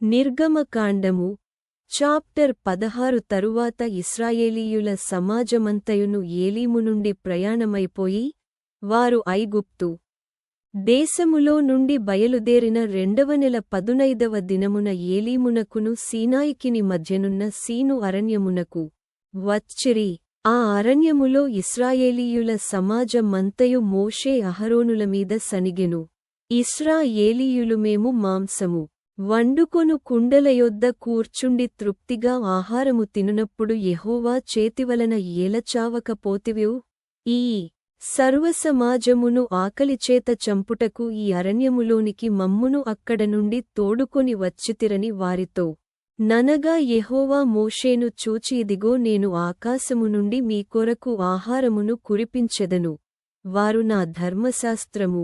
నిర్గమకాండము చాప్టర్ 16 తరువాత ఇశ్రాయేలీయుల సమాజమంతయును ఏలీము నుండి ప్రయాణమైపోయి వారు ఐగుప్తు దేశములో నుండి బయలుదేరిన రెండవ నెల 15వ దినమున ఏలీమునకును సీనాయికిని మధ్యనున్న సీను అరణ్యమునకు వచ్చిరి. ఆ అరణ్యములో ఇశ్రాయేలీయుల సమాజమంతయు మోషే అహరోనుల మీద సనిగెను. ఇశ్రాయేలీయులు మేము మాంసము వండుకొను కుండల యొద్ద కూర్చుండి తృప్తిగా ఆహారము తినునప్పుడు యెహోవా చేతివలన ఏలచావకపోతివ్యు? ఈ సర్వసమాజమును ఆకలిచేత చంపుటకు ఈ అరణ్యములోనికి మమ్మును అక్కడ నుండి తోడుకొని వచ్చితిరని వారితో ననగా యెహోవా మోషేను చూచి ఇదిగో నేను ఆకాశము నుండి మీ కొరకు ఆహారమును కురిపించెదను, వారు నా ధర్మశాస్త్రము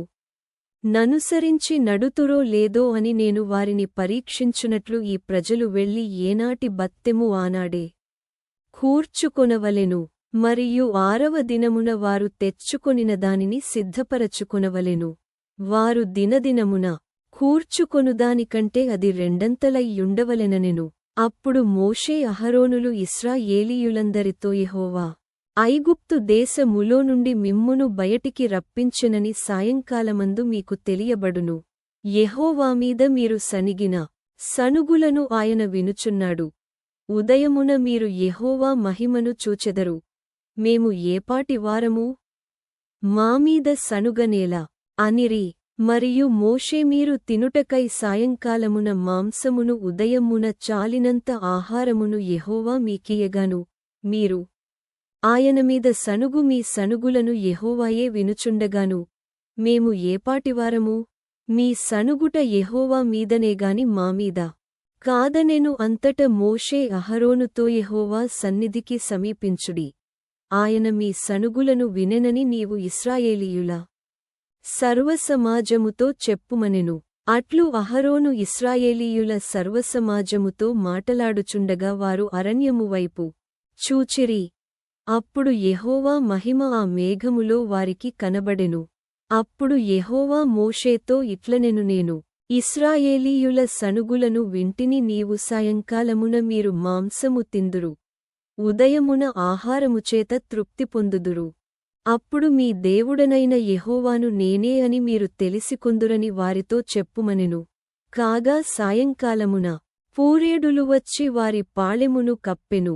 ననుసరించి నడుతురో లేదో అని నేను వారిని పరీక్షించునట్లు ఈ ప్రజలు వెళ్లి ఏనాటి బత్తెము ఆనాడే కూర్చుకొనవలెను, మరియు 6వ దినమున వారు తెచ్చుకొనిన దానిని సిద్ధపరచుకొనవలెను. వారు దినదినమున కూర్చుకొనుదానికంటే అది రెండంతలయ్యుండవలెననెను. అప్పుడు మోషే అహరోనులు ఇశ్రాయేలీయులందరితో యెహోవా ఐగుప్తు దేశములో నుండి మిమ్మును బయటికి రప్పించెనని సాయంకాలమందు మీకు తెలియబడును. యెహోవా మీద మీరు సనిగిన సనుగులను ఆయన వినుచున్నాడు. ఉదయమున మీరు యెహోవా మహిమను చూచెదరు. మేము ఏపాటి వారము? మామీద సనుగనేలా అనిరి. మరియు మోషే మీరు తినుటకై సాయంకాలమున మాంసమును ఉదయమున చాలినంత ఆహారమును యెహోవా మీకియ్యగాను మీరు ఆయన మీద సనుగు మీ సనుగులను యెహోవాయే వినుచుండగాను మేము ఏపాటివారము? మీ సనుగుట యెహోవా మీదనేగాని మామీద కాదనెను. అంతట మోషే అహరోనుతో యెహోవా సన్నిధికి సమీపించుడి, ఆయన మీ సనుగులను వినెనని నీవు ఇశ్రాయేలీయుల సర్వసమాజముతో చెప్పుమనెను. అట్లు అహరోను ఇశ్రాయేలీయుల సర్వసమాజముతో మాటలాడుచుండగా వారు అరణ్యము వైపు చూచిరి. అప్పుడు యెహోవా మహిమ ఆ మేఘములో వారికి కనబడెను. అప్పుడు యెహోవా మోషేతో ఇట్లనెను, నేను ఇశ్రాయేలీయుల సనుగులను వింటిని. నీవు సాయంకాలమున మీరు మాంసము తిందురు, ఉదయమున ఆహారముచేత తృప్తి పొందుదురు. అప్పుడు మీ దేవుడనైన యెహోవాను నేనే అని మీరు తెలిసికొందురని వారితో చెప్పుమనెను. కాగా సాయంకాలమున పూరేడులు వచ్చి వారి పాళెమును కప్పెను.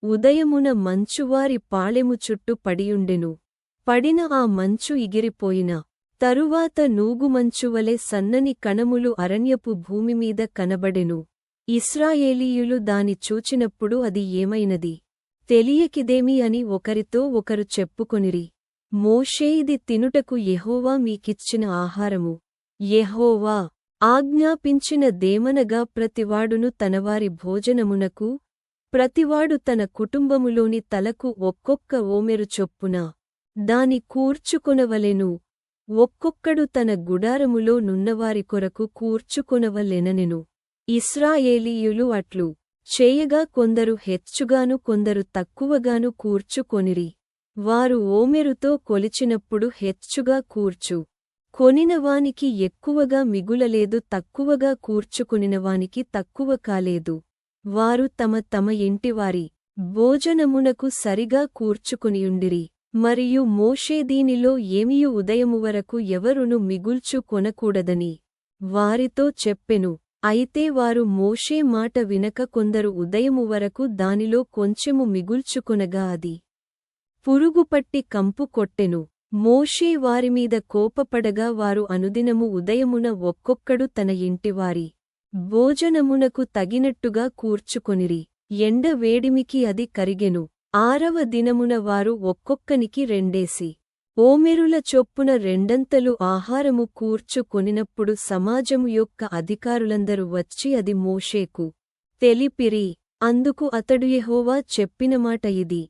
ఉదయమున మంచు వారి పాళెము చుట్టూ పడియుండెను. పడిన ఆ మంచు ఇగిరిపోయిన తరువాత నూగుమంచువలె సన్నని కణములు అరణ్యపు భూమిమీద కనబడెను. ఇశ్రాయేలీయులు దాని చూచినప్పుడు అది ఏమైనది తెలియకిదేమి అని ఒకరితో ఒకరు చెప్పుకొనిరి. మోషే ఇది తినుటకు యెహోవా మీకిచ్చిన ఆహారము. యెహోవా ఆజ్ఞాపించిన దేమనగా ప్రతివాడును తనవారి భోజనమునకు ప్రతివాడు తన కుటుంబములోని తలకు ఒక్కొక్క ఓమెరు చొప్పున దాని కూర్చుకొనవలెను. ఒక్కొక్కడు తన గుడారములో నున్నవారి కొరకు కూర్చుకొనవలెననెను. ఇశ్రాయేలీయులు అట్లు చేయగా కొందరు హెచ్చుగాను కొందరు తక్కువగాను కూర్చుకొనిరి. వారు ఓమెరుతో కొలిచినప్పుడు హెచ్చుగా కూర్చు కొనినవానికి ఎక్కువగా మిగులలేదు, తక్కువగా కూర్చుకొనినవానికి తక్కువ కాలేదు. వారు తమ తమ ఇంటివారి భోజనమునకు సరిగా కూర్చుకొనియుండిరి. మరియు మోషే దీనిలో ఏమియు ఉదయము వరకు ఎవరును మిగుల్చు కొనకూడదని వారితో చెప్పెను. అయితే వారు మోషే మాట వినక కొందరు ఉదయము వరకు దానిలో కొంచెము మిగుల్చుకొనగా అది పురుగుపట్టి కంపు కొట్టెను. మోషే వారిమీద కోపపడగా వారు అనుదినము ఉదయమున ఒక్కొక్కడు తన ఇంటివారి భోజనమునకు తగినట్టుగా కూర్చుకొనిరి. ఎండ వేడిమికి అది కరిగెను. 6వ దినమున వారు ఒక్కొక్కనికి 2 ఓమెరుల చొప్పున రెండంతలు ఆహారము కూర్చుకొనినప్పుడు సమాజము యొక్క అధికారులందరూ వచ్చి అది మోషేకు తెలిపిరి. అందుకు అతడు యెహోవా చెప్పిన మాట ఇది,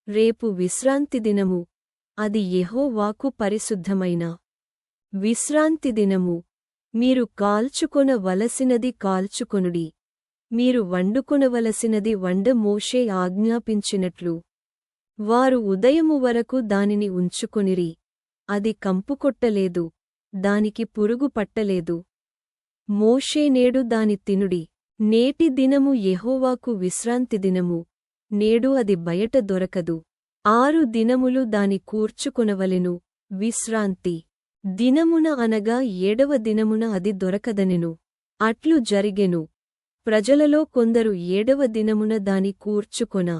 రేపు విశ్రాంతి దినము, అది యెహోవాకు పరిశుద్ధమైన విశ్రాంతి దినము. మీరు కాల్చుకొన వలసినది కాల్చుకొనుడి, మీరు వండుకొనవలసినది వండ. మోషే ఆజ్ఞాపించినట్లు వారు ఉదయము వరకు దానిని ఉంచుకొనిరి. అది కంపుకొట్టలేదు, దానికి పురుగు పట్టలేదు. మోషే నేడు దాని తినుడి, నేటి దినము యెహోవాకు విశ్రాంతి దినము, నేడు అది బయట దొరకదు. 6 దినములు దాని కూర్చుకొనవలెను, విశ్రాంతి దినమున అనగా 7వ దినమున అది దొరకదనెను. అట్లు జరిగెను. ప్రజలలో కొందరు 7వ దినమున దాని కూర్చుకొన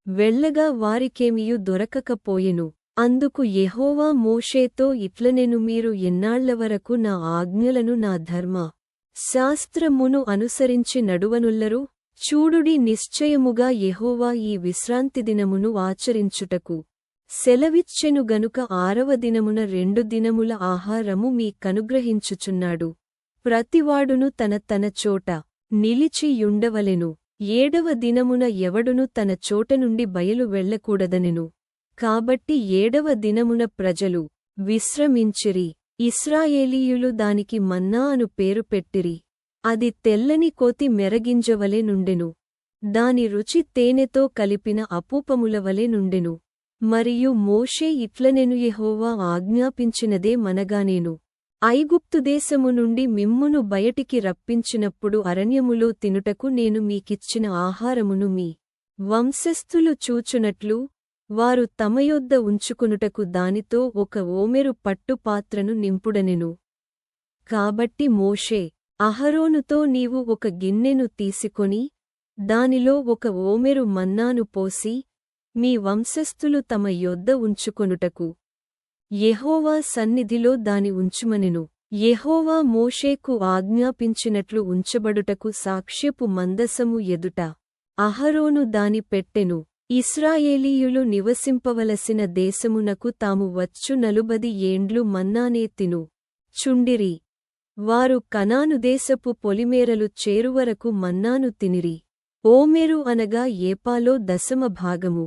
వెళ్ళగా వారికేమియు దొరకకపోయెను. అందుకు యెహోవా మోషేతో ఇట్లనెను, మీరు ఎన్నాళ్లవరకు నా ఆజ్ఞలను నా ధర్మ శాస్త్రమును అనుసరించి నడువనుల్లరు? చూడుడి, నిశ్చయముగా యెహోవా ఈ విశ్రాంతి దినమును ఆచరించుటకు సెలవిచ్చెను గనుక 6వ దినమున 2 దినముల ఆహారము మీ కనుగ్రహించుచున్నాడు. ప్రతివాడును తన తన చోట నిలిచి యుండవలెను. 7వ దినమున ఎవడును తన చోట నుండి బయలు వెళ్ళకూడదనెను. కాబట్టి 7వ దినమున ప్రజలు విశ్రమించిరి. ఇశ్రాయేలీయులు దానికి మన్నా అను పేరు పెట్టిరి. అది తెల్లని కోతి మెరగింజవలె నుండెను. దాని రుచి తేనెతో కలిపిన అపూపములవలె నుండెను. మరియు మోషే ఇట్లనెను, యెహోవా ఆజ్ఞాపించినదే మనగానేను. ఐగుప్తుదేశము నుండి మిమ్మును బయటికి రప్పించినప్పుడు అరణ్యములో తినుటకు నేను మీకిచ్చిన ఆహారమును మీ వంశస్థులు చూచునట్లు వారు తమయొద్ద ఉంచుకొనుటకు దానితో ఒక ఓమెరు పట్టు పాత్రను నింపుడనెను. కాబట్టి మోషే అహరోనుతో, నీవు ఒక గిన్నెను తీసుకొని దానిలో ఒక ఓమెరు మన్నాను పోసి మీ వంశస్థులు తమ యొద్ద ఉంచుకొనుటకు యెహోవా సన్నిధిలో దాని ఉంచుమనెను. యెహోవా మోషేకు ఆజ్ఞాపించినట్లు ఉంచబడుటకు సాక్ష్యపు మందసము ఎదుట అహరోను దాని పెట్టెను. ఇశ్రాయేలీయులు నివసింపవలసిన దేశమునకు తాము వచ్చు 40 ఏండ్లు మన్నానే తిను చుండిరి. వారు కనాను దేశపు పొలిమేరలు చేరువరకు మన్నాను తినిరి. ఓమెరు అనగా ఏపాలో 10వ భాగము.